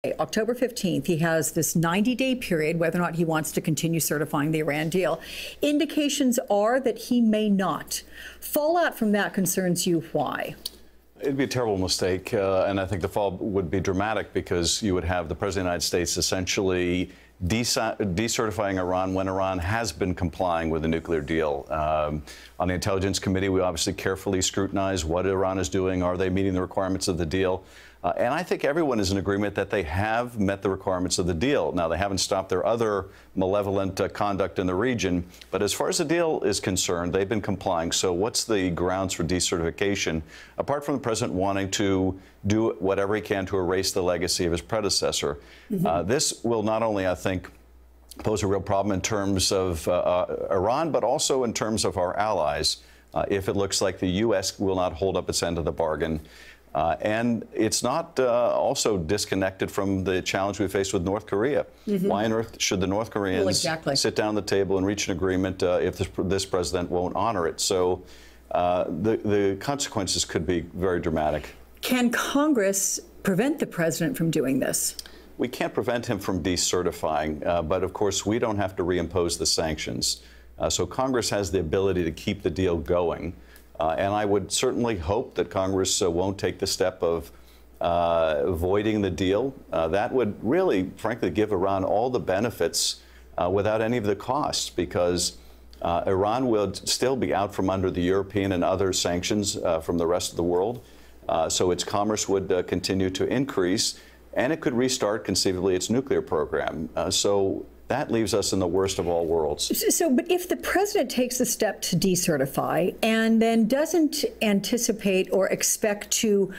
October 15th, he has this 90-day period, whether or not he wants to continue certifying the Iran deal. Indications are that he may not. Fallout from that concerns you. Why? It'd be a terrible mistake, and I think the fall would be dramatic because you would have the President of the United States essentially decertifying Iran when Iran has been complying with the nuclear deal. On the Intelligence Committee, we obviously carefully scrutinize what Iran is doing. Are they meeting the requirements of the deal? And I think everyone is in agreement that they have met the requirements of the deal. Now, they haven't stopped their other malevolent conduct in the region, but as far as the deal is concerned, they've been complying. So what's the grounds for decertification, apart from the president wanting to do whatever he can to erase the legacy of his predecessor? This will not only, I think, pose a real problem in terms of Iran, but also in terms of our allies, if it looks like the U.S. will not hold up its end of the bargain. And it's not also disconnected from the challenge we face with North Korea. Why on earth should the North Koreans sit down at the table and reach an agreement if this president won't honor it? So the consequences could be very dramatic. Can Congress prevent the president from doing this? We can't prevent him from decertifying, but of course we don't have to reimpose the sanctions. So Congress has the ability to keep the deal going. And I would certainly hope that Congress won't take the step of voiding the deal. That would really, frankly, give Iran all the benefits without any of the costs, because Iran will still be out from under the European and other sanctions from the rest of the world. So its commerce would continue to increase, and it could restart, conceivably, its nuclear program. So that leaves us in the worst of all worlds. So, but if the president takes the step to decertify and then doesn't anticipate or expect to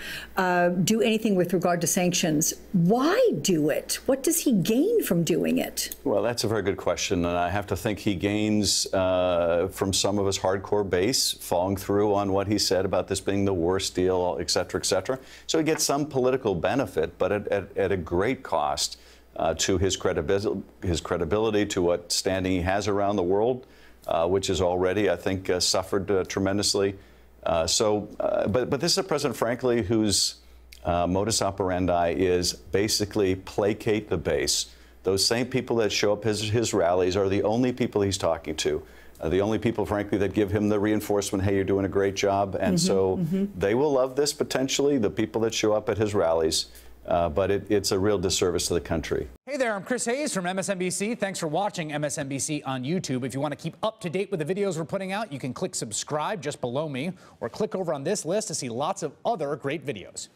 do anything with regard to sanctions, why do it? What does he gain from doing it? Well, that's a very good question, and I have to think he gains from some of his hardcore base following through on what he said about this being the worst deal, et cetera, et cetera. So he gets some political benefit, but at a great cost to his credibility, to what standing he has around the world, which has already, I think, suffered tremendously. But this is a president, frankly, whose modus operandi is basically placate the base. Those same people that show up his rallies are the only people he's talking to. The only people, frankly, that give him the reinforcement, hey, you're doing a great job. And they will love this, potentially, the people that show up at his rallies. But it's a real disservice to the country. Hey there, I'm Chris Hayes from MSNBC. Thanks for watching MSNBC on YouTube. If you want to keep up to date with the videos we're putting out, you can click subscribe just below me, or click over on this list to see lots of other great videos.